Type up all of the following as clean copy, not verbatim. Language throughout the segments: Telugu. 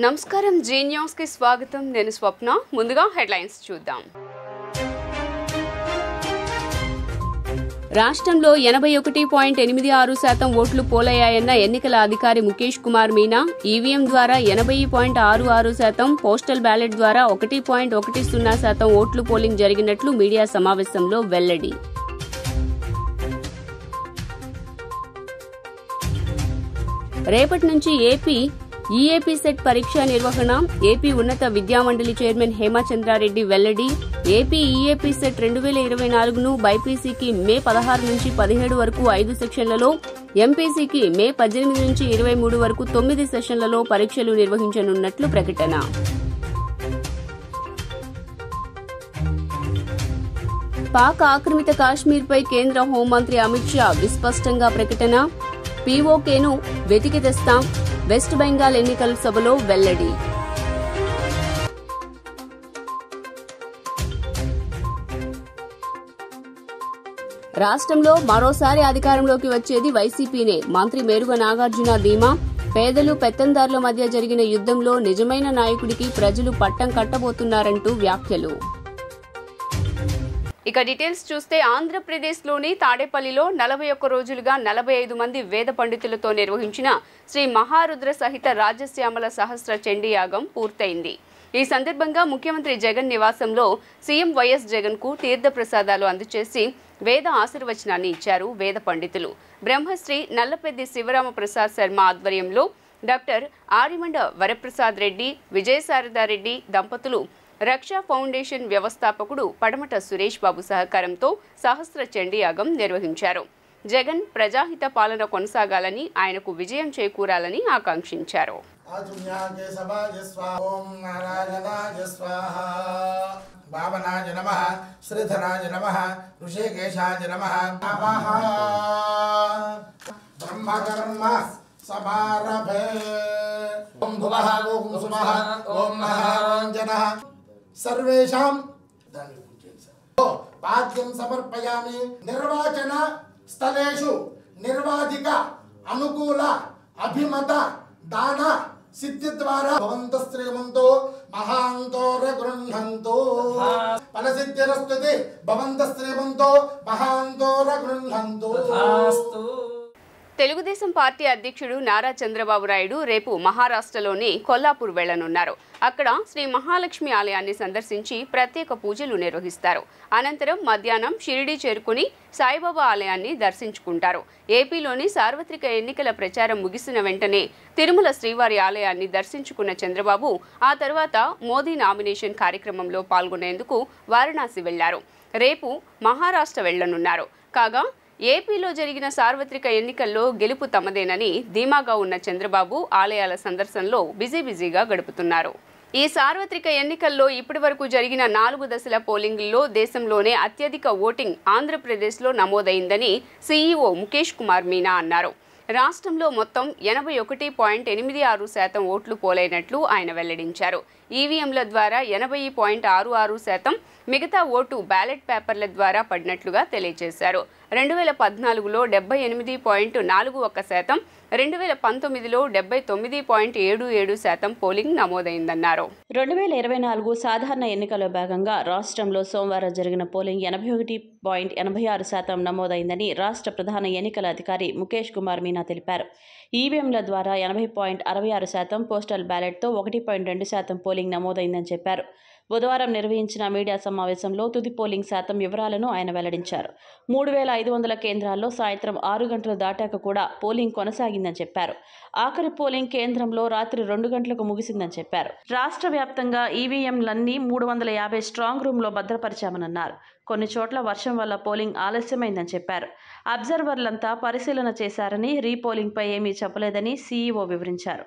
నమస్కారం జీ న్యూస్ కి స్వాగతం నేను స్వప్న ముందుగా హెడ్లైన్స్ చూద్దాం రాష్ట్రంలో 81.86% ఓట్లు పోలయ్యాయన్న ఎన్నికల అధికారి ముఖేష్ కుమార్ మీనా ఈవీఎం ద్వారా 80.66%, పోస్టల్ బ్యాలెట్ ద్వారా 1.10% ఓట్లు పోలింగ్ జరిగినట్లు మీడియా సమావేశంలో వెల్లడి. రేపటి నుంచి ఏపీ ఈఏపీ సెట్ పరీక్ష నిర్వహణ ఏపీ ఉన్నత విద్యామండలి చైర్మన్ హేమచంద్రారెడ్డి వెల్లడి. ఏపీ ఈఏపీ సెట్ 2024ను బైపీసీకి మే 16 నుంచి 17 వరకు 5 సెక్షన్లలో, ఎంపీసీకి మే 18 నుంచి 23 వరకు 9 సెషన్లలో పరీక్షలు నిర్వహించనున్నట్లు ప్రకటన. పాక్ ఆక్రమిత కాశ్మీర్పై కేంద్ర హోంమంత్రి అమిత్ షా విస్పష్టంగా ప్రకటన. పీఓకేను వెతికి తెస్తాం, వెస్ట్ బెంగాల్ ఎన్నికల సభలో వెల్లడి. రాష్ట్రంలో మరోసారి అధికారంలోకి వచ్చేది వైసీపీనే. మంత్రి మేరుగ నాగార్జున ధీమా. పేదలు పెత్తందారుల మధ్య జరిగిన యుద్దంలో నిజమైన నాయకుడికి ప్రజలు పట్టం కట్టబోతున్నారంటూ వ్యాఖ్యలు. ఇక డీటెయిల్స్ చూస్తే ఆంధ్రప్రదేశ్లోని తాడేపల్లిలో 41 రోజులుగా 45 మంది వేద పండితులతో నిర్వహించిన శ్రీ మహారుద్ర సహిత రాజశ్యామల సహస్ర చండీ యాగం పూర్తయింది. ఈ సందర్భంగా ముఖ్యమంత్రి జగన్ నివాసంలో సీఎం వైఎస్ జగన్ కు తీర్థ ప్రసాదాలు అందజేసి వేద ఆశీర్వచనాన్ని ఇచ్చారు వేద పండితులు. బ్రహ్మశ్రీ నల్లపెద్ది శివరామ ప్రసాద్ శర్మ ఆధ్వర్యంలో డాక్టర్ ఆరిమండ వరప్రసాద్ రెడ్డి, విజయశారదారెడ్డి దంపతులు, రక్షా ఫౌండేషన్ వ్యవస్థాపకుడు పడమట సురేష్ బాబు సహకారంతో సహస్ర చండీ యాగం నిర్వహించారు. జగన్ ప్రజాహిత పాలన కొనసాగాలని, ఆయనకు విజయం చేకూరాలని ఆకాంక్షించారు. सर्वेषां पाद्यं समर्पयामि. निर्वाचन स्थलेषु निर्वाधिक अनुकूल अभिमत दान सिद्धि द्वारा भवन्तः श्रीमन्तो महान्तोर गृह्णन्तु. फलसिद्धिरस्तुते भवन्तः श्रीमन्तो महान्तोर गृह्णन्तु. తెలుగుదేశం పార్టీ అధ్యక్షుడు నారా చంద్రబాబు నాయుడు రేపు మహారాష్ట్రలోని కొల్లాపూర్ వెళ్లనున్నారు. అక్కడ శ్రీ మహాలక్ష్మి ఆలయాన్ని సందర్శించి ప్రత్యేక పూజలు నిర్వహిస్తారు. అనంతరం మధ్యాహ్నం షిరిడీ చేరుకుని సాయిబాబా ఆలయాన్ని దర్శించుకుంటారు. ఏపీలోని సార్వత్రిక ఎన్నికల ప్రచారం ముగిసిన వెంటనే తిరుమల శ్రీవారి ఆలయాన్ని దర్శించుకున్న చంద్రబాబు ఆ తర్వాత మోదీ నామినేషన్ కార్యక్రమంలో పాల్గొనేందుకు వారణాసి వెళ్లారు. రేపు మహారాష్ట్ర వెళ్లనున్నారు. కాగా ఏపీలో జరిగిన సార్వత్రిక ఎన్నికల్లో గెలుపు తమదేనని ధీమాగా ఉన్న చంద్రబాబు ఆలయాల సందర్శనలో బిజీగా గడుపుతున్నారు. ఈ సార్వత్రిక ఎన్నికల్లో ఇప్పటివరకు జరిగిన 4 దశల పోలింగ్లో దేశంలోనే అత్యధిక ఓటింగ్ ఆంధ్రప్రదేశ్లో నమోదైందని సీఈఓ ముఖేష్ కుమార్ మీనా అన్నారు. రాష్ట్రంలో మొత్తం 81.86% ఓట్లు పోలైనట్లు ఆయన వెల్లడించారు. ఈవీఎంల ద్వారా 80.66%, మిగతా ఓటు బ్యాలెట్ పేపర్ల ద్వారా పడినట్లుగా తెలియజేశారు. 2014లో 78.41%, 2019లో 79.77% పోలింగ్ నమోదైందన్నారు. 2024 సాధారణ ఎన్నికల్లో భాగంగా రాష్ట్రంలో సోమవారం జరిగిన పోలింగ్ 81.86% నమోదైందని రాష్ట్ర ప్రధాన ఎన్నికల అధికారి ముఖేష్ కుమార్ మీనా తెలిపారు. ఈవీఎంల ద్వారా 80.66%, పోస్టల్ బ్యాలెట్తో 1.2% పోలింగ్ నమోదైందని చెప్పారు. బుధవారం నిర్వహించిన మీడియా సమావేశంలో తుది పోలింగ్ శాతం వివరాలను ఆయన వెల్లడించారు. 3500 కేంద్రాల్లో సాయంత్రం 6 గంటలు దాటాక కూడా పోలింగ్ కొనసాగిందని చెప్పారు. ఆఖరి పోలింగ్ కేంద్రంలో రాత్రి 2 గంటలకు ముగిసిందని చెప్పారు. రాష్ట్ర వ్యాప్తంగా ఈవీఎంలన్నీ 350 స్ట్రాంగ్ రూమ్లో భద్రపరిచామన్నారు. కొన్ని చోట్ల వర్షం వల్ల పోలింగ్ ఆలస్యమైందని చెప్పారు. అబ్జర్వర్లంతా పరిశీలన చేశారని, రీపోలింగ్పై ఏమీ చెప్పలేదని సీఈఓ వివరించారు.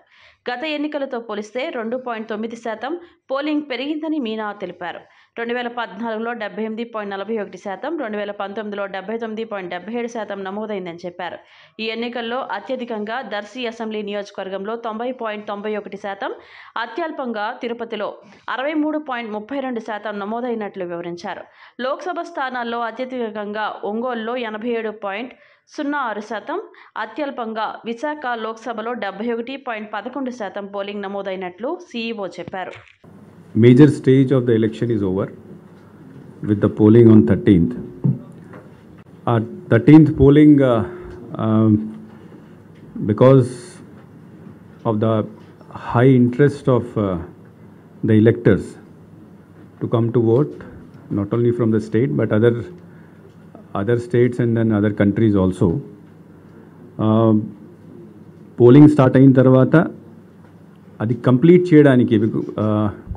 గత ఎన్నికలతో పోలిస్తే 2.9% పోలింగ్ పెరిగిందని మీనా తెలిపారు. 2014లో 78.41%, 2019లో 79.77% నమోదైందని చెప్పారు. ఈ ఎన్నికల్లో అత్యధికంగా దర్శి అసెంబ్లీ నియోజకవర్గంలో 90.91%, అత్యల్పంగా తిరుపతిలో 63.32% నమోదైనట్లు వివరించారు. లోక్సభ స్థానాల్లో అత్యధికంగా ఒంగోలులో 87.06%, అత్యల్పంగా విశాఖ లోక్సభలో 71.11% పోలింగ్ నమోదైనట్లు సీఈఓ చెప్పారు. Major stage of the election is over with the polling on 13th. 13th polling, because of the high interest of the electors to come to vote, not only from the state but other states and then other countries also. Polling start అయిన తర్వాత అది కంప్లీట్ చేయడానికి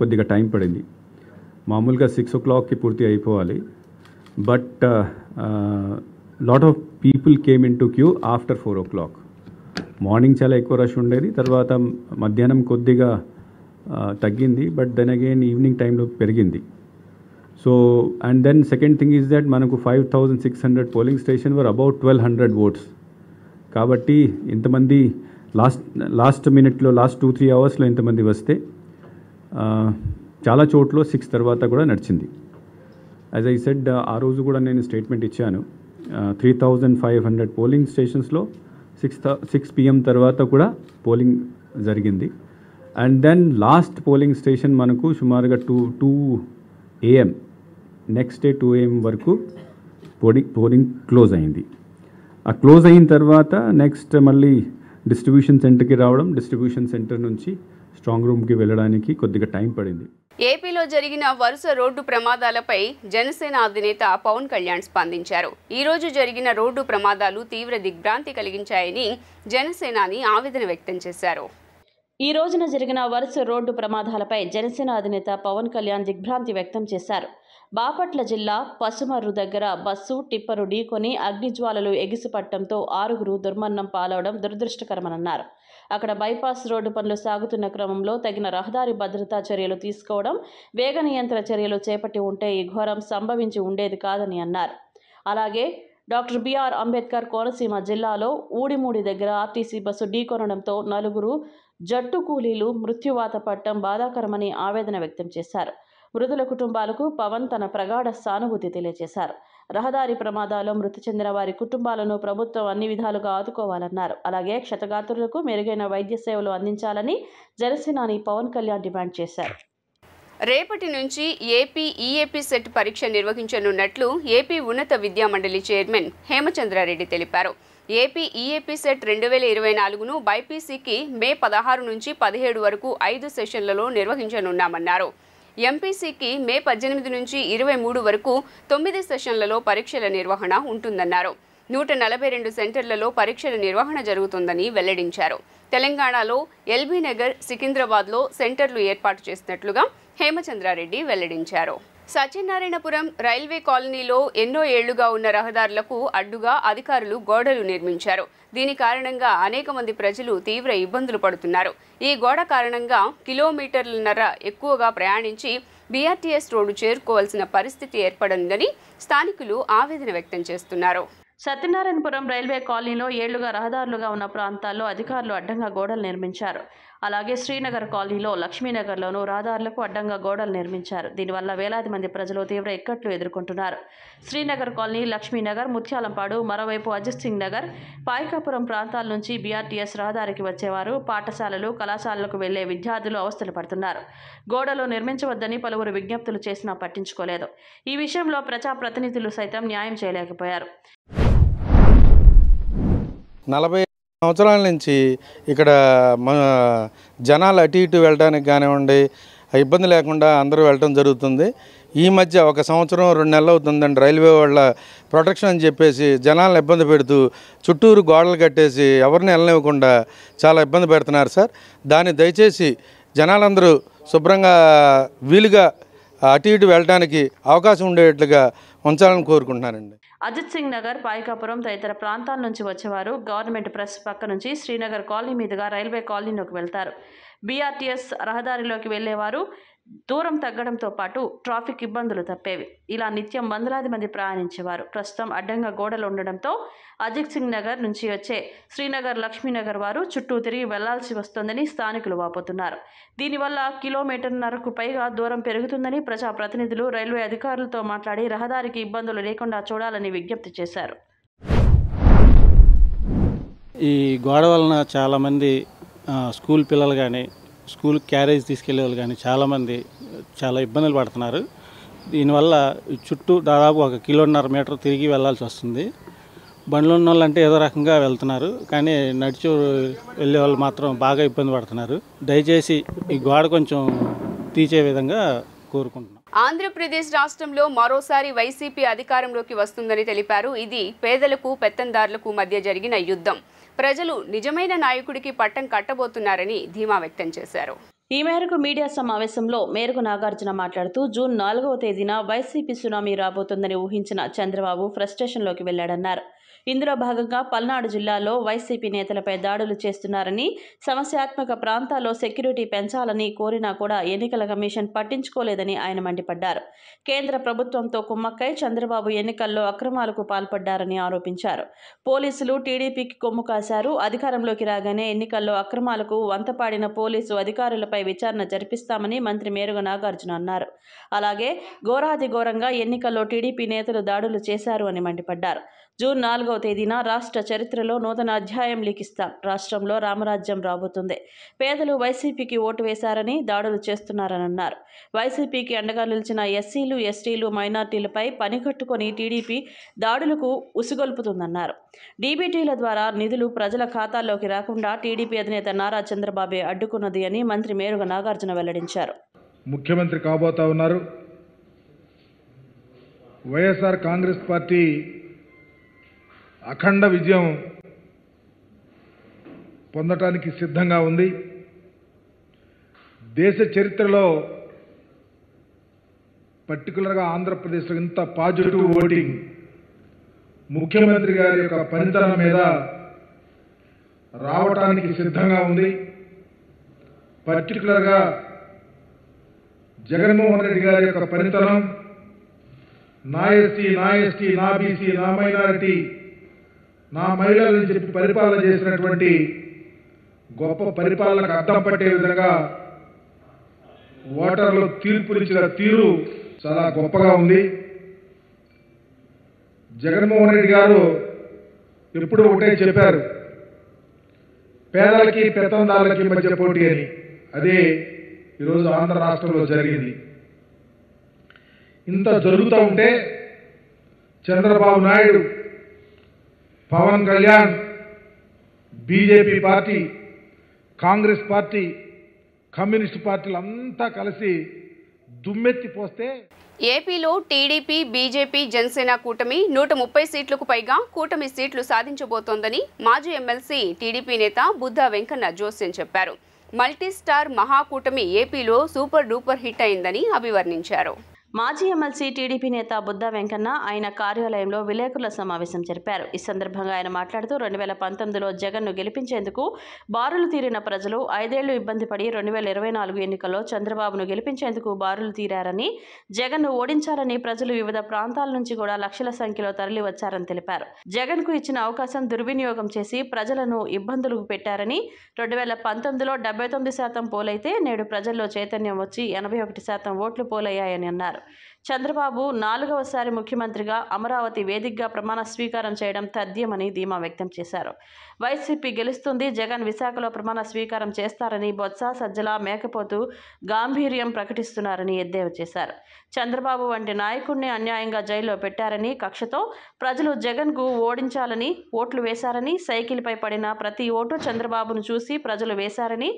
కొద్దిగా టైం పడింది. మామూలుగా 6 o'clockకి పూర్తి అయిపోవాలి. But lot of people came in to queue after 4 o'clock. Morning చాలా ఎక్కువ రష్ ఉండేది, తర్వాత మధ్యాహ్నం కొద్దిగా తగ్గింది, బట్ దెన్ అగైన్ ఈవినింగ్ టైంలో పెరిగింది. So and then second thing is that మనకు 5,600 polling station were about 1,200 votes. కాబట్టి ఇంతమంది లాస్ట్ మినిట్లో లాస్ట్ 2-3 అవర్స్లో ఇంతమంది వస్తే చాలా చోట్ల 6 తర్వాత కూడా నడిచింది. యాజ్ ఐ సెడ్, ఆ రోజు కూడా నేను స్టేట్మెంట్ ఇచ్చాను. 3,500 పోలింగ్ స్టేషన్స్లో 6 PM తర్వాత కూడా పోలింగ్ జరిగింది. And then last polling station మనకు సుమారుగా 2 AM, నెక్స్ట్ డే 2 AM వరకు పోలింగ్ క్లోజ్ అయింది. ఆ క్లోజ్ అయిన తర్వాత నెక్స్ట్ మళ్ళీ డిస్ట్రిబ్యూషన్ సెంటర్కి రావడం, డిస్ట్రిబ్యూషన్ సెంటర్ నుంచి స్ట్రాంగ్ రూమ్కి వెళ్ళడానికి కొద్దిగా టైం పడింది. ఏపీలో జరిగిన వరుస రోడ్డు ప్రమాదాలపై జనసేన అధినేత పవన్ కళ్యాణ్ స్పందించారు. ఈ రోజు జరిగిన రోడ్డు ప్రమాదాలు తీవ్ర దిగ్భ్రాంతి కలిగించాయని జనసేనాని ఆవేదన వ్యక్తం చేశారు. ఈ రోజున జరిగిన వరుస రోడ్డు ప్రమాదాలపై జనసేన అధినేత పవన్ కళ్యాణ్ దిగ్భ్రాంతి వ్యక్తం చేశారు. బాపట్ల జిల్లా పసుమర్రు దగ్గర బస్సు టిప్పరు ఢీకొని అగ్నిజ్వాలలు ఎగిసిపట్టడంతో 6 దుర్మరణం పాలవడం దురదృష్టకరమన్నారు. అక్కడ బైపాస్ రోడ్డు పనులు సాగుతున్న క్రమంలో తగిన రహదారి భద్రతా చర్యలు తీసుకోవడం, వేగ నియంత్రణ చర్యలు చేపట్టి ఉంటే ఈ ఘోరం సంభవించి ఉండేది కాదని అన్నారు. అలాగే డాక్టర్ బిఆర్ అంబేద్కర్ కోనసీమ జిల్లాలో ఊడిమూడి దగ్గర ఆర్టీసీ బస్సు ఢీకొనడంతో 4 జట్టు కూలీలు మృత్యువాత పట్టడం బాధాకరమని ఆవేదన వ్యక్తం చేశారు. మృతుల కుటుంబాలకు పవన్ తన ప్రగాఢ సానుభూతి తెలియజేశారు. రహదారి ప్రమాదాల్లో మృతి చెందిన వారి కుటుంబాలను ప్రభుత్వం అన్ని విధాలుగా ఆదుకోవాలన్నారు. అలాగే క్షతగాత్రులకు మెరుగైన వైద్య సేవలు అందించాలని జనసేనాని పవన్ కళ్యాణ్ డిమాండ్ చేశారు. రేపటి నుంచి ఏపీ ఈఏపీ సెట్ పరీక్ష నిర్వహించనున్నట్లు ఏపీ ఉన్నత విద్యా మండలి చైర్మన్ హేమచంద్రారెడ్డి తెలిపారు. ఏపీ ఈఏపీ సెట్ 2024ను బైపీసీకి మే 16 నుంచి 17 వరకు 5 సెషన్లలో నిర్వహించనున్నామన్నారు. ఎంపీసీకి మే 18 నుంచి 23 వరకు 9 సెషన్లలో పరీక్షల నిర్వహణ ఉంటుందన్నారు. 142 సెంటర్లలో పరీక్షల నిర్వహణ జరుగుతుందని వెల్లడించారు. తెలంగాణలో ఎల్బీ నగర్, సికింద్రాబాద్లో సెంటర్లు ఏర్పాటు చేసినట్లుగా హేమచంద్రారెడ్డి వెల్లడించారు. సత్యనారాయణపురం రైల్వే కాలనీలో ఎన్నో ఏళ్లుగా ఉన్న రహదారులకు అడ్డుగా అధికారులు గోడలు నిర్మించారు. దీని కారణంగా అనేక మంది ప్రజలు తీవ్ర ఇబ్బందులు పడుతున్నారు. ఈ గోడ కారణంగా కిలోమీటర్లన్నర ఎక్కువగా ప్రయాణించి బీఆర్టీఎస్ రోడ్డు చేరుకోవాల్సిన పరిస్థితి ఏర్పడిందని స్థానికులు ఆవేదన వ్యక్తం చేస్తున్నారు. సత్యనారాయణపురం రైల్వే కాలనీలో ఏళ్లుగా రహదారులుగా ఉన్న ప్రాంతాల్లో అధికారులు అడ్డంగా గోడలు నిర్మించారు. అలాగే శ్రీనగర్ కాలనీలో లక్ష్మీనగర్లోనూ రహదారులకు అడ్డంగా గోడలు నిర్మించారు. దీనివల్ల వేలాది మంది ప్రజలు తీవ్ర ఇక్కట్లు ఎదుర్కొంటున్నారు. శ్రీనగర్ కాలనీ, లక్ష్మీనగర్, ముత్యాలంపాడు, మరోవైపు అజిత్ సింగ్ నగర్, పాయకాపురం ప్రాంతాల నుంచి బీఆర్టీఎస్ రహదారికి వచ్చేవారు, పాఠశాలలు, కళాశాలలకు వెళ్లే విద్యార్థులు అవస్థలు పడుతున్నారు. గోడలు నిర్మించవద్దని పలువురు విజ్ఞప్తులు చేసినా పట్టించుకోలేదు. ఈ విషయంలో ప్రజాప్రతినిధులు సైతం న్యాయం చేయలేకపోయారు. 40 సంవత్సరాల నుంచి ఇక్కడ మన జనాలు అటు ఇటు వెళ్ళడానికి కానివ్వండి, ఇబ్బంది లేకుండా అందరూ వెళ్ళడం జరుగుతుంది. ఈ మధ్య 1 సంవత్సరం 2 నెలలు అవుతుందండి రైల్వే వాళ్ళ ప్రొటెక్షన్ అని చెప్పేసి జనాలను ఇబ్బంది పెడుతూ చుట్టూరు గోడలు కట్టేసి ఎవరిని వెళ్ళనివ్వకుండా చాలా ఇబ్బంది పెడుతున్నారు సార్. దాన్ని దయచేసి జనాలందరూ శుభ్రంగా వీలుగా అటు ఇటు వెళ్ళడానికి అవకాశం ఉండేట్లుగా ఉంచాలని కోరుకుంటున్నానండి. అజిత్ సింగ్ నగర్, పాయకాపురం తదితర ప్రాంతాల నుంచి వచ్చేవారు గవర్నమెంట్ ప్రెస్ పక్క నుంచి శ్రీనగర్ కాలనీ మీదుగా రైల్వే కాలనీలోకి వెళ్తారు. బీఆర్టీఎస్ రహదారిలోకి వెళ్లేవారు దూరం తగ్గడంతో పాటు ట్రాఫిక్ ఇబ్బందులు తప్పేవి. ఇలా నిత్యం వందలాది మంది ప్రయాణించేవారు. ప్రస్తుతం అడ్డంగా గోడలు ఉండడంతో అజిత్ సింగ్ నగర్ నుంచి వచ్చే శ్రీనగర్ లక్ష్మీనగర్ వారు చుట్టూ తిరిగి వెళ్లాల్సి వస్తోందని స్థానికులు వాపోతున్నారు. దీనివల్ల కిలోమీటర్న్నరకు పైగా దూరం పెరుగుతుందని ప్రజాప్రతినిధులు రైల్వే అధికారులతో మాట్లాడి రహదారికి ఇబ్బందులు లేకుండా చూడాలని విజ్ఞప్తి చేశారు. ఈ గోడ వలన చాలామంది స్కూల్ పిల్లలు కానీ స్కూల్ క్యారేజ్ తీసుకెళ్లే వాళ్ళు కానీ చాలామంది చాలా ఇబ్బందులు పడుతున్నారు. దీనివల్ల చుట్టూ దాదాపు 1.5 కిలోమీటర్ తిరిగి వెళ్ళాల్సి వస్తుంది. బండ్లు ఉన్న వాళ్ళు అంటే ఏదో రకంగా వెళ్తున్నారు, కానీ నడిచి వెళ్ళే వాళ్ళు మాత్రం బాగా ఇబ్బంది పడుతున్నారు. దయచేసి ఈ గోడ కొంచెం తీసే విధంగా కోరుకుంటున్నాం. ఆంధ్రప్రదేశ్ రాష్ట్రంలో మరోసారి వైసీపీ అధికారంలోకి వస్తుందని తెలిపారు. ఇది పేదలకు పెత్తందారులకు మధ్య జరిగిన యుద్ధం. ప్రజలు నిజమైన నాయకుడికి పట్టం కట్టబోతున్నారని ధీమా వ్యక్తం చేశారు. ఈ మేరకు మీడియా సమావేశంలో మేరుగు నాగార్జున మాట్లాడుతూ జూన్ 4వ తేదీన వైసీపీ సునామీ రాబోతుందని ఊహించిన చంద్రబాబు ఫ్రస్ట్రేషన్లోకి వెళ్లాడన్నారు. ఇందులో భాగంగా పల్నాడు జిల్లాలో వైసీపీ నేతలపై దాడులు చేస్తున్నారని, సమస్యాత్మక ప్రాంతాల్లో సెక్యూరిటీ పెంచాలని కోరినా కూడా ఎన్నికల కమిషన్ పట్టించుకోలేదని ఆయన మండిపడ్డారు. కేంద్ర ప్రభుత్వంతో కుమ్మక్కై చంద్రబాబు ఎన్నికల్లో అక్రమాలకు పాల్పడ్డారని ఆరోపించారు. పోలీసులు టీడీపీకి కొమ్ము కాశారు. అధికారంలోకి రాగానే ఎన్నికల్లో అక్రమాలకు వంతపాడిన పోలీసు అధికారులపై విచారణ జరిపిస్తామని మంత్రి మేరుగు నాగార్జున అన్నారు. అలాగే ఘోరాతి ఘోరంగా ఎన్నికల్లో టీడీపీ నేతలు దాడులు చేశారు అని మండిపడ్డారు. జూన్ 4వ తేదీన రాష్ట్ర చరిత్రలో నూతన అధ్యాయం లిఖిస్తాం. రాష్ట్రంలో రామరాజ్యం రాబోతుంది. పేదలు వైసీపీకి ఓటు వేశారని దాడులు చేస్తున్నారని అన్నారు. వైసీపీకి అండగా నిలిచిన ఎస్సీలు, ఎస్టీలు, మైనార్టీలపై పనికట్టుకొని టీడీపీ దాడులకు ఉసిగొల్పుతుందన్నారు. డీబీటీల ద్వారా నిధులు ప్రజల ఖాతాల్లోకి రాకుండా టీడీపీ అధినేత నారా చంద్రబాబే అడ్డుకున్నది అని మంత్రి మేరుగు నాగార్జున వెల్లడించారు. ముఖ్యమంత్రి కాబోతా ఉన్నారు. వైఎస్ఆర్ కాంగ్రెస్ పార్టీ అఖండ విజయం పొందటానికి సిద్ధంగా ఉంది. దేశ చరిత్రలో పర్టికులర్గా ఆంధ్రప్రదేశ్లో ఇంత పాజిటివ్ ఓటింగ్ ముఖ్యమంత్రి గారి యొక్క పనితనం మీద రావటానికి సిద్ధంగా ఉంది. పర్టికులర్గా జగన్మోహన్ రెడ్డి గారి యొక్క పనితనం, నా ఎస్సీ, నా ఎస్టీ, నా బీసీ, నా మైనారిటీ, నా మహిళలని చెప్పి పరిపాలన చేసినటువంటి గొప్ప పరిపాలనకు అద్దం పట్టే విధంగా ఓటర్లు తీర్పునిచ్చిన తీరు చాలా గొప్పగా ఉంది. జగన్మోహన్ రెడ్డి గారు ఎప్పుడూ ఒకటే చెప్పారు, పేదలకి పెత్తందారులకి మధ్య పోటీ అని. అదే ఈరోజు ఆంధ్ర రాష్ట్రంలో జరిగింది. ఇంత జరుగుతూ ఉంటే Chandrababu Naidu, Pawan Kalyan, BJP party, Congress party, communist పార్టీలు అంతా కలిసి దుమ్మెత్తి పోస్తే ఏపీలో టీడీపీ, బీజేపీ, జనసేన కూటమి 130 సీట్లకు పైగా కూటమి సీట్లు సాధించబోతోందని మాజీ ఎమ్మెల్సీ టీడీపీ నేత బుద్ధా వెంకన్న జోస్యం చెప్పారు. మల్టీ స్టార్ మహాకూటమి ఏపీలో సూపర్ డూపర్ హిట్ అయిందని అభివర్ణించారు. మాజీ ఎమ్మెల్సీ టీడీపీ నేత బుద్ధా వెంకన్న ఆయన కార్యాలయంలో విలేకరుల సమావేశం జరిపారు. ఈ సందర్భంగా ఆయన మాట్లాడుతూ 2019లో జగన్ను గెలిపించేందుకు బారులు తీరిన ప్రజలు 5 ఏళ్లు ఇబ్బంది పడి 2024 ఎన్నికల్లో చంద్రబాబును గెలిపించేందుకు బారులు తీరారని, జగన్ను ఓడించాలని ప్రజలు వివిధ ప్రాంతాల నుంచి కూడా లక్షల సంఖ్యలో తరలి వచ్చారని తెలిపారు. జగన్కు ఇచ్చిన అవకాశం దుర్వినియోగం చేసి ప్రజలను ఇబ్బందులకు పెట్టారని, 2019లో 79% పోలైతే నేడు ప్రజల్లో చైతన్యం వచ్చి 81% ఓట్లు పోలయ్యాయని అన్నారు. చంద్రబాబు 4వసారి ముఖ్యమంత్రిగా అమరావతి వేదికగా ప్రమాణ స్వీకారం చేయడం తథ్యమని ధీమా వ్యక్తం చేశారు. వైసీపీ గెలుస్తుంది, జగన్ విశాఖలో ప్రమాణ స్వీకారం చేస్తారని బొత్స, సజ్జల, మేకపోతు గాంభీర్యం ప్రకటిస్తున్నారని ఎద్దేవా చేశారు. చంద్రబాబు వంటి నాయకుడిని అన్యాయంగా జైల్లో పెట్టారని, కక్షతో ప్రజలు జగన్కు ఓడించాలని ఓట్లు వేశారని, సైకిల్పై పడిన ప్రతి ఓటు చంద్రబాబును చూసి ప్రజలు వేశారని,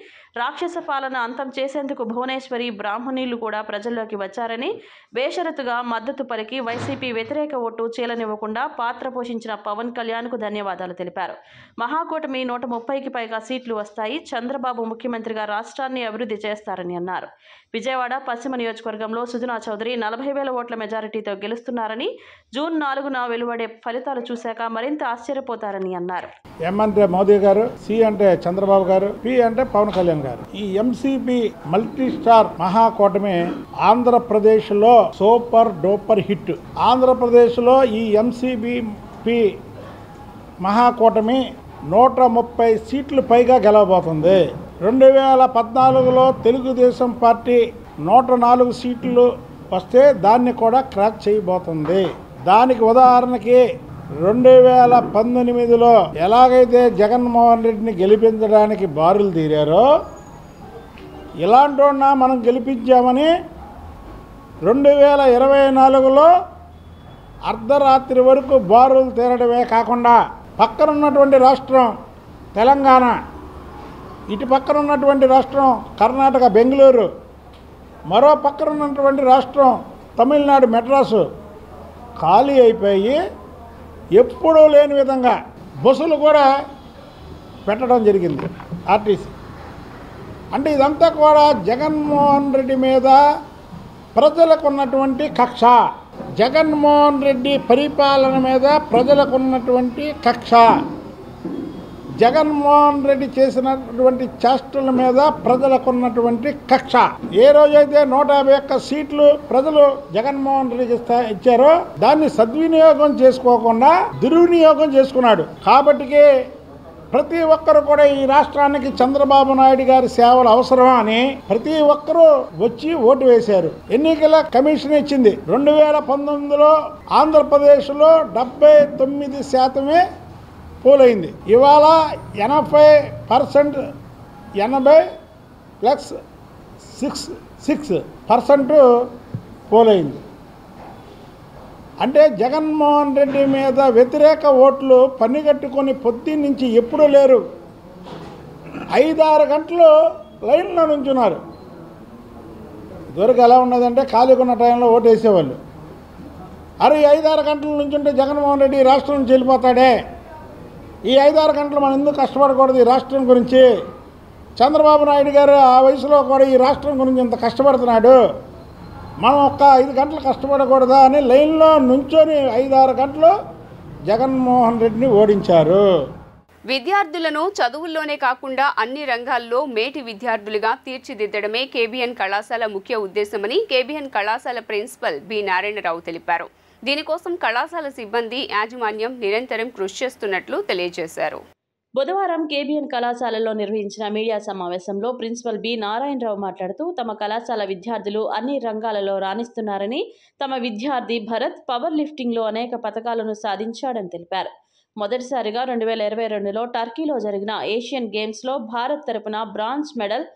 రాక్షస పాలన అంతం చేసేందుకు భువనేశ్వరి, బ్రాహ్మణీలు కూడా ప్రజల్లోకి వచ్చారని, వేష బేషరతుగా మద్దతు పలికి వైసీపీ వ్యతిరేక ఓటు చీలనివ్వకుండా పాత్ర పోషించిన పవన్ కళ్యాణ్కు ధన్యవాదాలు తెలిపారు. మహాకూటమి 130కి పైగా సీట్లు వస్తాయి. చంద్రబాబు ముఖ్యమంత్రిగా రాష్ట్రాన్ని అభివృద్ధి చేస్తారని అన్నారు. విజయవాడ పశ్చిమ నియోజకవర్గంలో సుజనా చౌదరి 40,000 ఓట్ల మెజారిటీతో గెలుస్తున్నారని, జూన్ 4న వెలువడే ఫలితాలు చూశాక మరింత ఆశ్చర్యపోతారని అన్నారు. ఎం అంటే మోదీ గారు, సి అంటే చంద్రబాబు గారు, పి అంటే పవన్ కళ్యాణ్ గారు. ఈ ఎంసీపీ మల్టీ స్టార్ మహాకూటమి ఆంధ్రప్రదేశ్ లో సూపర్ డూపర్ హిట్. ఆంధ్రప్రదేశ్ లో ఈ ఎంసీబీ మహాకూటమి 130 సీట్లు పైగా గెలవబోతుంది. 2014లో తెలుగుదేశం పార్టీ 104 సీట్లు వస్తే దాన్ని కూడా క్రాక్ చేయబోతుంది. దానికి ఉదాహరణకి 2019లో ఎలాగైతే జగన్మోహన్ రెడ్డిని గెలిపించడానికి బారులు తీరారో, ఇలాంటి మనం గెలిపించామని 2024లో అర్ధరాత్రి వరకు బారులు తీరడమే కాకుండా పక్కన ఉన్నటువంటి రాష్ట్రం తెలంగాణ, ఇటు పక్కన ఉన్నటువంటి రాష్ట్రం కర్ణాటక బెంగళూరు, మరో పక్కన ఉన్నటువంటి రాష్ట్రం తమిళనాడు మెడ్రాసు ఖాళీ అయిపోయి ఎప్పుడూ లేని విధంగా బస్సులు కూడా పెట్టడం జరిగింది ఆర్టీసీ. అంటే ఇదంతా కూడా జగన్మోహన్ రెడ్డి మీద ప్రజలకు ఉన్నటువంటి కక్ష, జగన్మోహన్ రెడ్డి పరిపాలన మీద ప్రజలకు ఉన్నటువంటి కక్ష, జగన్మోహన్ రెడ్డి చేసినటువంటి చేష్టల మీద ప్రజలకు ఉన్నటువంటి కక్ష. ఏ రోజైతే 151 సీట్లు ప్రజలు జగన్మోహన్ రెడ్డికి ఇచ్చారో దాన్ని సద్వినియోగం చేసుకోకుండా దుర్వినియోగం చేసుకున్నాడు. కాబట్టి ప్రతి ఒక్కరు కూడా ఈ రాష్ట్రానికి చంద్రబాబు నాయుడు గారి సేవలు అవసరమా అని ప్రతి ఒక్కరూ వచ్చి ఓటు వేశారు. ఎన్నికల కమిషన్ ఇచ్చింది 2019లో ఆంధ్రప్రదేశ్లో 79% పోలైంది. ఇవాళ 80% 80+6% పోలైంది. అంటే జగన్మోహన్ రెడ్డి మీద వ్యతిరేక ఓట్లు పన్నిగట్టుకొని పొద్దు నుంచి ఎప్పుడూ లేరు. 5-6 గంటలు లైన్లో నుంచున్నారు. ఇదివరకు ఎలా ఉన్నదంటే ఖాళీగా ఉన్న టైంలో ఓటు వేసేవాళ్ళు. అరే 5-6 గంటల నుంచుంటే జగన్మోహన్ రెడ్డి రాష్ట్రం నుంచి వెళ్ళిపోతాడే, ఈ 5-6 గంటలు మనం ఎందుకు కష్టపడకూడదు ఈ రాష్ట్రం గురించి, చంద్రబాబు నాయుడు గారు ఆ వయసులో కూడా ఈ రాష్ట్రం గురించి ఇంత కష్టపడుతున్నాడు, మనం ఒక్క 5 గంటలు కష్టపడకూడదా అని లైన్లో నుంచొని 5-6 గంటలు జగన్మోహన్ రెడ్డిని ఓడించారు. విద్యార్థులను చదువుల్లోనే కాకుండా అన్ని రంగాల్లో మేటి విద్యార్థులుగా తీర్చిదిద్దడమే కేబీఎన్ కళాశాల ముఖ్య ఉద్దేశమని కేబీఎన్ కళాశాల ప్రిన్సిపల్ బి నారాయణరావు తెలిపారు. దీనికోసం కళాశాల సిబ్బంది యాజమాన్యం నిరంతరం కృషి చేస్తున్నట్లు తెలియజేశారు. బుధవారం కేబీఎన్ కళాశాలలో నిర్వహించిన మీడియా సమావేశంలో ప్రిన్సిపల్ బి నారాయణరావు మాట్లాడుతూ తమ కళాశాల విద్యార్థులు అన్ని రంగాలలో రాణిస్తున్నారని, తమ విద్యార్థి భరత్ పవర్ లిఫ్టింగ్లో అనేక పతకాలను సాధించాడని తెలిపారు. మొదటిసారిగా 2022లో టర్కీలో జరిగిన ఏషియన్ గేమ్స్లో భారత్ తరపున బ్రాంజ్ మెడల్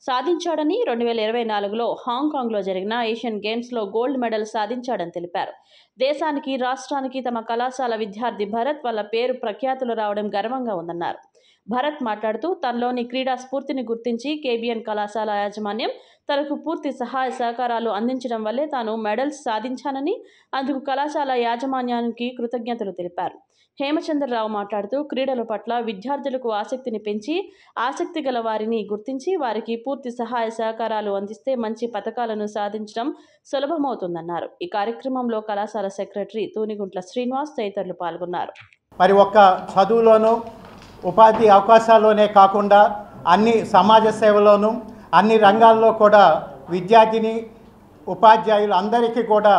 సాధించాడని, 2024లో హాంకాంగ్లో జరిగిన ఏషియన్ గేమ్స్లో గోల్డ్ మెడల్ సాధించాడని తెలిపారు. దేశానికి, రాష్ట్రానికి తమ కళాశాల విద్యార్థి భరత్ వల్ల పేరు ప్రఖ్యాతులు రావడం గర్వంగా ఉందన్నారు. భరత్ మాట్లాడుతూ తనలోని క్రీడా స్ఫూర్తిని గుర్తించి కేబీఎన్ కళాశాల యాజమాన్యం తనకు పూర్తి సహాయ సహకారాలు అందించడం వల్లే తాను మెడల్స్ సాధించానని, అందుకు కళాశాల యాజమాన్యానికి కృతజ్ఞతలు తెలిపారు. హేమచంద్రరావు మాట్లాడుతూ క్రీడల పట్ల విద్యార్థులకు ఆసక్తిని పెంచి ఆసక్తి గల వారిని గుర్తించి వారికి పూర్తి సహాయ సహకారాలు అందిస్తే మంచి పథకాలను సాధించడం సులభమవుతుందన్నారు. ఈ కార్యక్రమంలో కళాశాల సెక్రటరీ తూనిగుంట్ల శ్రీనివాస్ తదితరులు పాల్గొన్నారు. మరి ఒక్క చదువులోనూ ఉపాధి అవకాశాల్లోనే కాకుండా అన్ని సమాజ సేవలోనూ అన్ని రంగాల్లో కూడా విద్యార్థిని ఉపాధ్యాయులు అందరికీ కూడా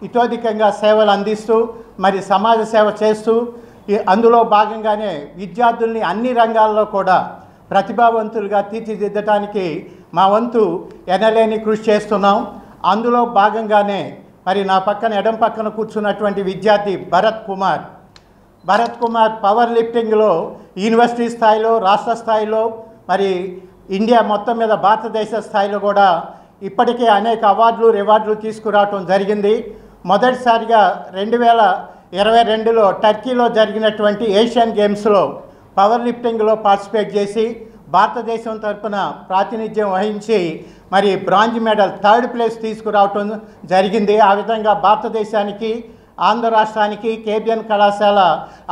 ఇతోధికంగా సేవలు అందిస్తూ మరి సమాజ సేవ చేస్తూ అందులో భాగంగానే విద్యార్థుల్ని అన్ని రంగాల్లో కూడా ప్రతిభావంతులుగా తీర్చిదిద్దడానికి మా వంతు ఎనలేని కృషి చేస్తున్నాం. అందులో భాగంగానే మరి నా పక్కన ఎడం పక్కన కూర్చున్నటువంటి విద్యార్థి భరత్ కుమార్ పవర్ లిఫ్టింగ్లో యూనివర్సిటీ స్థాయిలో, రాష్ట్ర స్థాయిలో, మరి ఇండియా మొత్తం మీద భారతదేశ స్థాయిలో కూడా ఇప్పటికే అనేక అవార్డులు రివార్డులు తీసుకురావటం జరిగింది. మొదటిసారిగా 2022లో టర్కీలో జరిగినటువంటి ఏషియన్ గేమ్స్లో పవర్ లిఫ్టింగ్లో పార్టిసిపేట్ చేసి భారతదేశం తరఫున ప్రాతినిధ్యం వహించి మరి బ్రాంజ్ మెడల్ 3rd ప్లేస్ తీసుకురావటం జరిగింది. ఆ విధంగా భారతదేశానికి, ఆంధ్ర రాష్ట్రానికి కేబిఎన్ కళాశాల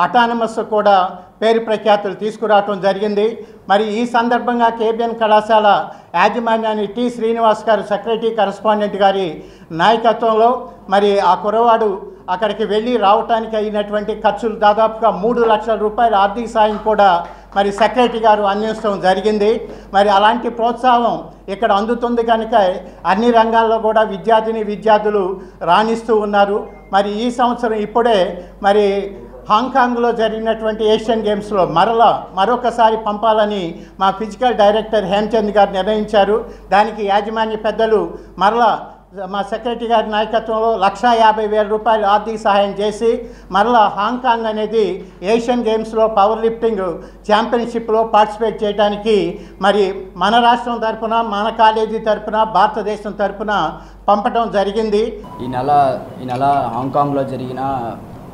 అటానమస్ కూడా పేరు ప్రఖ్యాతులు తీసుకురావటం జరిగింది. మరి ఈ సందర్భంగా కేబిఎన్ కళాశాల యాజమాన్యాన్ని టి శ్రీనివాస్ గారు సెక్రటరీ కరెస్పాండెంట్ గారి నాయకత్వంలో మరి ఆ కురవాడు అక్కడికి వెళ్ళి రావటానికి అయినటువంటి ఖర్చులు దాదాపుగా 3 లక్షల రూపాయల ఆర్థిక సాయం కూడా మరి సెక్రటరీ గారు అందించడం జరిగింది. మరి అలాంటి ప్రోత్సాహం ఇక్కడ అందుతుంది కనుక అన్ని రంగాల్లో కూడా విద్యార్థులు రాణిస్తూ ఉన్నారు. మరి ఈ సంవత్సరం ఇప్పుడే మరి హాంకాంగ్లో జరిగినటువంటి ఏషియన్ గేమ్స్లో మరొకసారి పంపాలని మా ఫిజికల్ డైరెక్టర్ హేమచంద్ గారు నిర్ణయించారు. దానికి యాజమాన్య పెద్దలు మా సెక్రటరీ గారి నాయకత్వంలో 1,50,000 రూపాయలు ఆర్థిక సహాయం చేసి హాంకాంగ్ అనేది ఏషియన్ గేమ్స్లో పవర్ లిఫ్టింగ్ ఛాంపియన్షిప్లో పార్టిసిపేట్ చేయడానికి మరి మన రాష్ట్రం తరఫున, మన కాలేజీ తరఫున, భారతదేశం తరఫున పంపడం జరిగింది. ఈ నెల హాంకాంగ్లో జరిగిన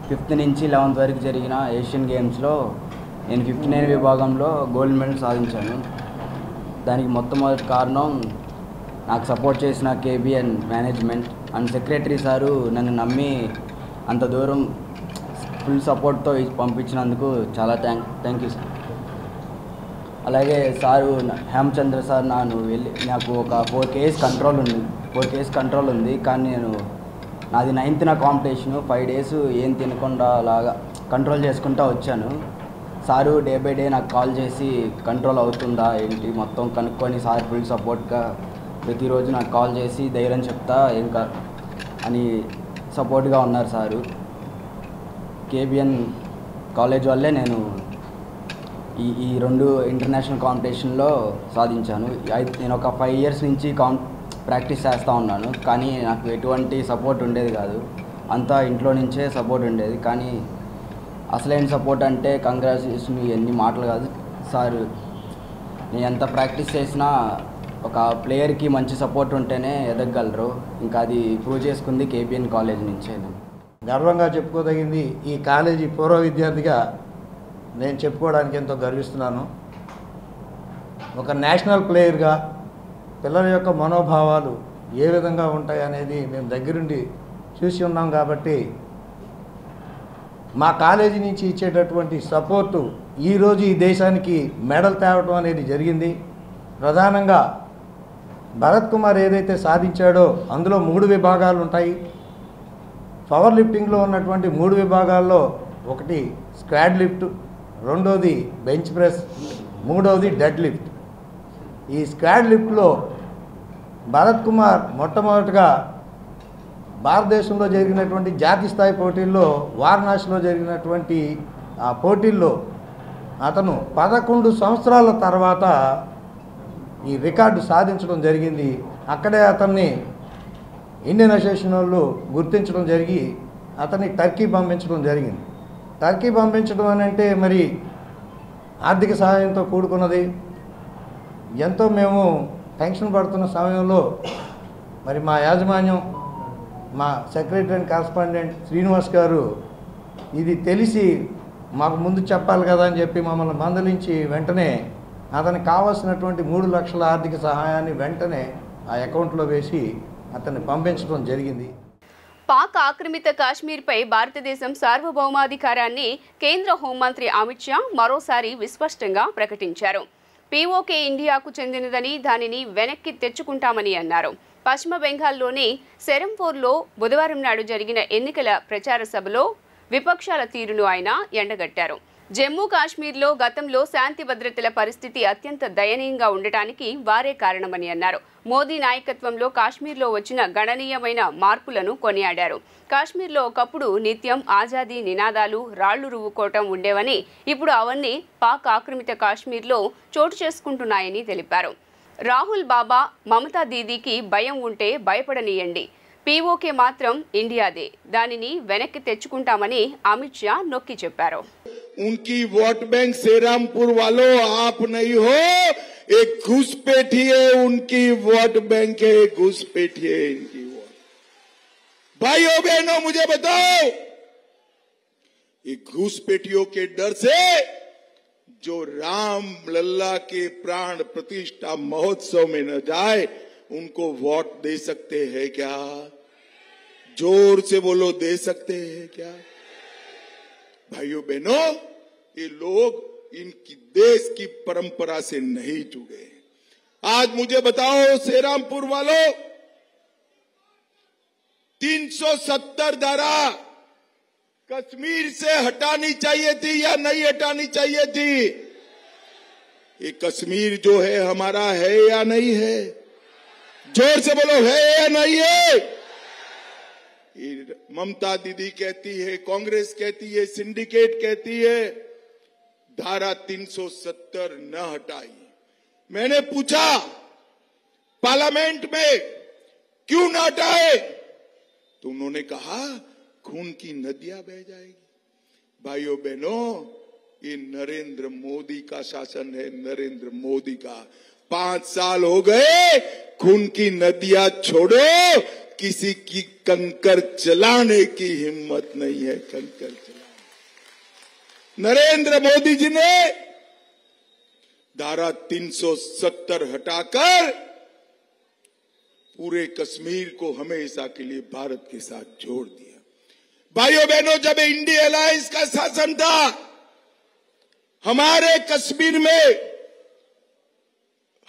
5th నుంచి 11th వరకు జరిగిన ఏషియన్ గేమ్స్లో నేను 59 విభాగంలో గోల్డ్ మెడల్ సాధించాను. దానికి మొట్టమొదటి కారణం నాకు సపోర్ట్ చేసిన KBN management and secretary sir నన్ను నమ్మి అంత దూరం ఫుల్ సపోర్ట్తో పంపించినందుకు చాలా థ్యాంక్ యూ సార్. అలాగే సారు హేమచంద్ర సార్ నాకు ఒక 4 kgs కంట్రోల్ ఉంది. కానీ నాది 9th నా కాంపిటీషను. 5 days ఏం తినకుండా అలాగా కంట్రోల్ చేసుకుంటూ వచ్చాను. సారు డే బై డే నాకు కాల్ చేసి కంట్రోల్ అవుతుందా ఏంటి మొత్తం కనుక్కొని సార్ ఫుల్ సపోర్ట్గా ప్రతిరోజు నాకు కాల్ చేసి ధైర్యం చెప్తా ఇంకా అని సపోర్ట్గా ఉన్నారు సారు. కేబిఎన్ కాలేజ్ వల్లే నేను ఈ 2 ఇంటర్నేషనల్ కాంపిటీషన్లో సాధించాను. నేను ఒక 5 years నుంచి ప్రాక్టీస్ చేస్తూ ఉన్నాను. కానీ నాకు ఎటువంటి సపోర్ట్ ఉండేది కాదు. అంతా ఇంట్లో నుంచే సపోర్ట్ ఉండేది. కానీ అసలైన సపోర్ట్ అంటే కంగ్రాచులేషన్ ఎన్ని మాటలు కాదు సార్. నేను ఎంత ప్రాక్టీస్ చేసినా ఒక ప్లేయర్కి మంచి సపోర్ట్ ఉంటేనే ఎదగగలరు. ఇంకా అది ప్రూవ్ చేసుకుంది కేబిఎన్ కాలేజ్ నుంచే. గర్వంగా చెప్పుకోదగింది ఈ కాలేజీ పూర్వ విద్యార్థిగా నేను చెప్పుకోవడానికి ఎంతో గర్విస్తున్నాను. ఒక నేషనల్ ప్లేయర్గా పిల్లల యొక్క మనోభావాలు ఏ విధంగా ఉంటాయి అనేది మేము దగ్గరుండి చూసి ఉన్నాం. కాబట్టి మా కాలేజీ నుంచి ఇచ్చేటటువంటి సపోర్టు ఈరోజు ఈ దేశానికి మెడల్ తేవడం అనేది జరిగింది. ప్రధానంగా భరత్ కుమార్ ఏదైతే సాధించాడో అందులో 3 విభాగాలు ఉంటాయి. పవర్ లిఫ్టింగ్లో ఉన్నటువంటి 3 విభాగాల్లో ఒకటి స్క్వాడ్ లిఫ్ట్, రెండోది బెంచ్ ప్రెస్, మూడోది డెడ్ లిఫ్ట్. ఈ స్క్వాడ్ లిఫ్ట్లో భరత్ కుమార్ మొట్టమొదటిగా భారతదేశంలో జరిగినటువంటి జాతీయ స్థాయి పోటీల్లో వారణాసిలో జరిగినటువంటి ఆ పోటీల్లో అతను 11 సంవత్సరాల తర్వాత ఈ రికార్డు సాధించడం జరిగింది. అక్కడే అతన్ని ఇండియన్ అసోసియేషన్ వాళ్ళు గుర్తించడం జరిగి అతన్ని టర్కీ పంపించడం జరిగింది. టర్కీ పంపించడం అని అంటే మరి ఆర్థిక సహాయంతో కూడుకున్నది. ఎంతో మేము టెన్షన్ పడుతున్న సమయంలో మరి మా యాజమాన్యం, మా సెక్రటరీ అండ్ కరెస్పాండెంట్ శ్రీనివాస్ గారు ఇది తెలిసి మాకు ముందు చెప్పాలి కదా అని చెప్పి మమ్మల్ని మందలించి వెంటనే అతనికి కావాల్సినటువంటి 3 లక్షల ఆర్థిక సహాయాన్ని వెంటనే ఆ అకౌంట్లో వేసి అతన్ని పంపించడం జరిగింది. పాక్ ఆక్రమిత కాశ్మీర్పై భారతదేశం సార్వభౌమాధికారాన్ని కేంద్ర హోంమంత్రి అమిత్ షా మరోసారి విస్పష్టంగా ప్రకటించారు. పీఓకే ఇండియాకు చెందినదని, దానిని వెనక్కి తెచ్చుకుంటామని అన్నారు. పశ్చిమ బెంగాల్లోని సెరంపూర్లో బుధవారం నాడు జరిగిన ఎన్నికల ప్రచార సభలో విపక్షాల తీరును ఆయన ఎండగట్టారు. జమ్మూ కాశ్మీర్లో గతంలో శాంతి భద్రతల పరిస్థితి అత్యంత దయనీయంగా ఉండటానికి వారే కారణమని అన్నారు. మోదీ నాయకత్వంలో కాశ్మీర్లో వచ్చిన గణనీయమైన మార్పులను కొనియాడారు. కాశ్మీర్లో ఒకప్పుడు నిత్యం ఆజాదీ నినాదాలు, రాళ్లు రువ్వుకోవటం ఉండేవని, ఇప్పుడు అవన్నీ పాక్ ఆక్రమిత కాశ్మీర్లో చోటు చేసుకుంటున్నాయని తెలిపారు. రాహుల్ బాబా, మమతా దీదీకి భయం ఉంటే భయపడనీయండి, పీఓకే మాత్రం ఇండియాదే, దానిని వెనక్కి తెచ్చుకుంటామని అమిత్ షా నొక్కి చెప్పారు. उनकी वोट बैंक सेरामपुर वालों आप नहीं हो, एक घुसपैठी है उनकी वोट बैंक है, घुसपैठी है इनकी वोट। भाइयों बहनों मुझे बताओ, ये घुसपैठियों के डर से जो राम लल्ला के प्राण प्रतिष्ठा महोत्सव में न जाए उनको वोट दे सकते हैं क्या? जोर से बोलो, दे सकते हैं क्या? भाइयों बहनों, ये लोग इनकी देश की परंपरा से नहीं जुड़े। आज मुझे बताओ सेरामपुर वालों, 370 धारा कश्मीर से हटानी चाहिए थी या नहीं हटानी चाहिए थी? ये कश्मीर जो है हमारा है या नहीं है? जोर से बोलो, है या नहीं है? ममता दीदी कहती है, कांग्रेस कहती है, सिंडिकेट कहती है धारा 370 न हटाई। मैंने पूछा पार्लियामेंट में क्यों न हटाए, तो उन्होंने कहा खून की नदियां बह जाएगी। भाइयों बहनों, ये नरेंद्र मोदी का शासन है, नरेंद्र मोदी का। 5 साल हो गए, खून की नदियां छोड़ो, किसी की कंकर चलाने की हिम्मत नहीं है। कंकर चलाने नरेंद्र मोदी जी ने धारा 370 हटाकर पूरे कश्मीर को हमेशा के लिए भारत के साथ जोड़ दिया। भाइयों बहनों, जब इंडिया अलायंस का शासन था, हमारे कश्मीर में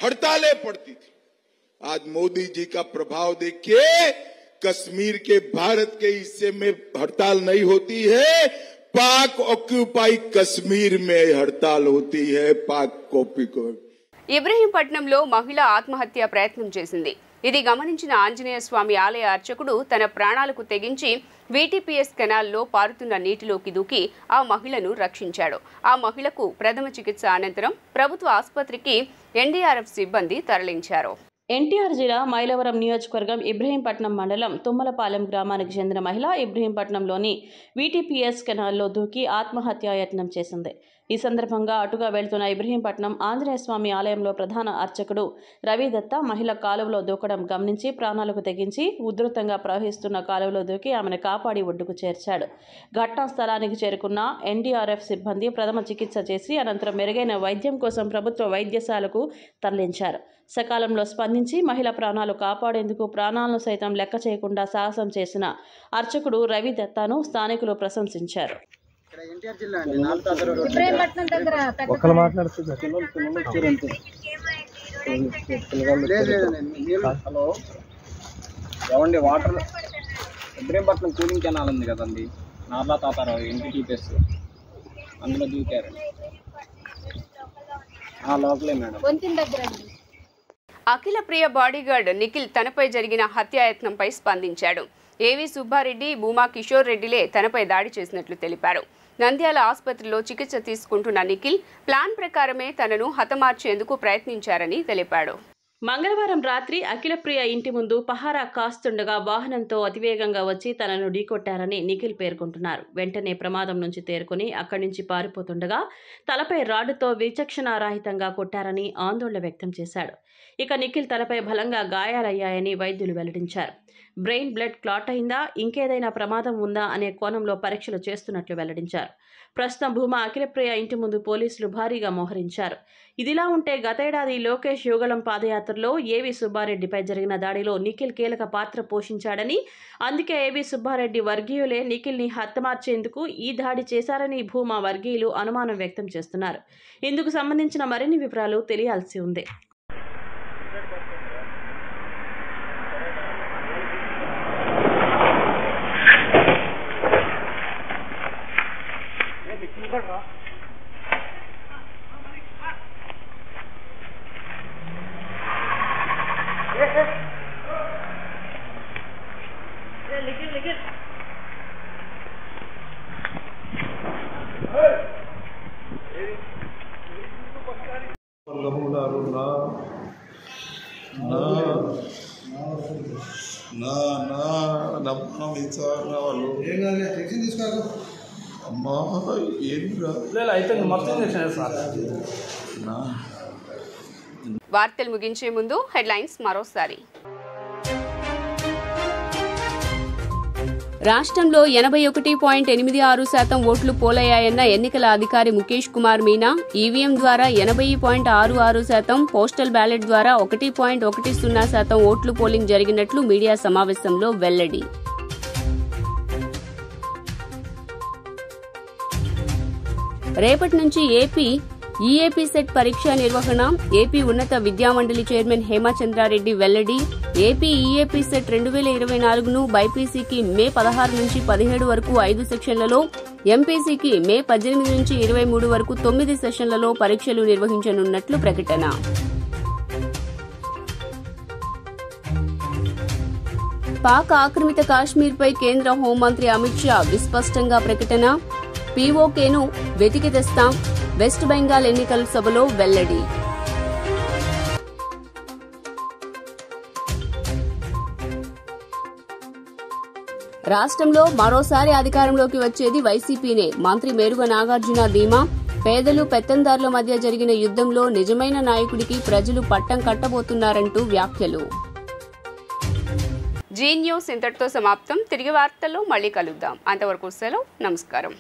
हड़तालें पड़ती थी। आज मोदी जी का प्रभाव देखिए, कश्मीर के भारत के हिस्से में हड़ताल नहीं होती है, पाक ऑक्युपाई कश्मीर में हड़ताल होती है। पाक ऑक्युपाई ఇబ్రహీంపట్నంలో మహిళ ఆత్మహత్య ప్రయత్నం చేసింది. ఇది గమనించిన ఆంజనేయ స్వామి ఆలయ అర్చకుడు తన ప్రాణాలకు తెగించి వీటీపీఎస్ కెనాల్లో పారుతున్న నీటిలోకి దూకి ఆ మహిళను రక్షించాడు. ఆ మహిళకు ప్రథమ చికిత్స అనంతరం ప్రభుత్వ ఆసుపత్రికి ఎన్డీఆర్ఎఫ్ సిబ్బంది తరలించారు. ఎన్టీఆర్ జిల్లా మైలవరం నియోజకవర్గం ఇబ్రహీంపట్నం మండలం తుమ్మలపాలెం గ్రామానికి చెందిన మహిళ ఇబ్రహీంపట్నంలోని వీటీపీఎస్ కెనాల్లో దూకి ఆత్మహత్యాయత్నం చేసింది. ఈ సందర్భంగా అటుగా వెళ్తున్న ఇబ్రహీంపట్నం ఆంజనేయస్వామి ఆలయంలో ప్రధాన అర్చకుడు రవిదత్త మహిళ కాలువలో దూకడం గమనించి ప్రాణాలకు తెగించి ఉధృతంగా ప్రవహిస్తున్న కాలువలో దూకి ఆమెను కాపాడి ఒడ్డుకు చేర్చాడు. ఘటనా స్థలానికి చేరుకున్న ఎన్డీఆర్ఎఫ్ సిబ్బంది ప్రథమ చికిత్స చేసి అనంతరం మెరుగైన వైద్యం కోసం ప్రభుత్వ వైద్యశాలకు తరలించారు. సకాలంలో స్పందించి మహిళ ప్రాణాలు కాపాడేందుకు ప్రాణాలను సైతం లెక్క చేయకుండా సాహసం చేసిన అర్చకుడు రవిదత్తను స్థానికులు ప్రశంసించారు. వాటర్ ఇబ్రహీంపట్నం కూలింగ్ కెనాల్ ఉంది కదండి, నార్లా తాతారావు ఎన్టీపీఎస్, అందులో దూకారు. లోపలే మేడం. అఖిల ప్రియ బాడీగార్డ్ నిఖిల్ తనపై జరిగిన హత్యాయత్నంపై స్పందించాడు. ఏవి సుబ్బారెడ్డి, భూమా కిషోర్ రెడ్డిలే తనపై దాడి చేసినట్లు తెలిపారు. నంద్యాల ఆసుపత్రిలో చికిత్స తీసుకుంటున్న నిఖిల్ ప్లాన్ ప్రకారమే తనను హతమార్చేందుకు ప్రయత్నించారని తెలిపాడు. మంగళవారం రాత్రి అఖిలప్రియ ఇంటి ముందు పహారా కాస్తుండగా వాహనంతో అతివేగంగా వచ్చి తనను ఢీకొట్టారని నిఖిల్ పేర్కొంటున్నారు. వెంటనే ప్రమాదం నుంచి తేరుకుని అక్కడి నుంచి పారిపోతుండగా తలపై రాడ్డుతో విచక్షణారహితంగా కొట్టారని ఆందోళన వ్యక్తం చేశాడు. ఇక నిఖిల్ తలపై బలంగా గాయాలయ్యాయని వైద్యులు వెల్లడించారు. బ్రెయిన్ బ్లడ్ క్లాట్ అయిందా, ఇంకేదైనా ప్రమాదం ఉందా అనే కోణంలో పరీక్షలు చేస్తున్నట్లు వెల్లడించారు. ప్రస్తుతం భూమా అఖిలప్రియ ఇంటి ముందు పోలీసులు భారీగా మోహరించారు. ఇదిలా ఉంటే గతేడాది లోకేష్ యుగళం పాదయాత్రలో ఏవి సుబ్బారెడ్డిపై జరిగిన దాడిలో నిఖిల్ కీలక పాత్ర పోషించాడని, అందుకే ఏవి సుబ్బారెడ్డి వర్గీయులే నిఖిల్ని హతమార్చేందుకు ఈ దాడి చేశారని భూమా వర్గీయులు అనుమానం వ్యక్తం చేస్తున్నారు. ఇందుకు సంబంధించిన మరిన్ని వివరాలు తెలియాల్సి ఉంది. వార్తలు ముగించే ముందు హెడ్లైన్స్ మరోసారి. రాష్ట్రంలో 81.86% ఓట్లు పోలయ్యాయన్న ఎన్నికల అధికారి ముఖేష్ కుమార్ మీనా ఈవీఎం ద్వారా 80.66%, పోస్టల్ బ్యాలెట్ ద్వారా 1.10% ఓట్లు పోలింగ్ జరిగినట్లు మీడియా సమావేశంలో వెల్లడి. రేపటి నుంచి ఏపీ ఈఏపీ సెట్ పరీక్ష నిర్వహణ. ఏపీ ఉన్నత విద్యామండలి చైర్మన్ హేమచంద్రారెడ్డి వెల్లడి. ఏపీ ఈఏపీ సెట్ 2024ను బైపీసీకి మే 16 నుంచి 17 వరకు 5 సెక్షన్లలో, ఎంపీసీకి మే 18 నుంచి 23 వరకు 9 సెషన్లలో పరీక్షలు నిర్వహించనున్నట్లు ప్రకటన. పాక్ ఆక్రమిత కాశ్మీర్పై కేంద్ర హోంమంత్రి అమిత్ షా విస్పష్టంగా ప్రకటన. పీఓకేను వెతికి తెస్తాం, వెస్ట్ బెంగాల్ ఎన్నికల సభలో వెల్లడి. రాష్ట్రంలో మరోసారి అధికారంలోకి వచ్చేది వైసీపీనే. మంత్రి మేరుగ నాగార్జున ధీమా. పేదలు పెత్తందారుల మధ్య జరిగిన యుద్ధంలో నిజమైన నాయకుడికి ప్రజలు పట్టం కట్టబోతున్నారంటూ వ్యాఖ్యలు. జీ న్యూస్ ఇంతటితో సమాప్తం. తిరిగి వార్తల్లో మళ్ళీ కలుద్దాం. అంతవరకు సెలవు. నమస్కారం.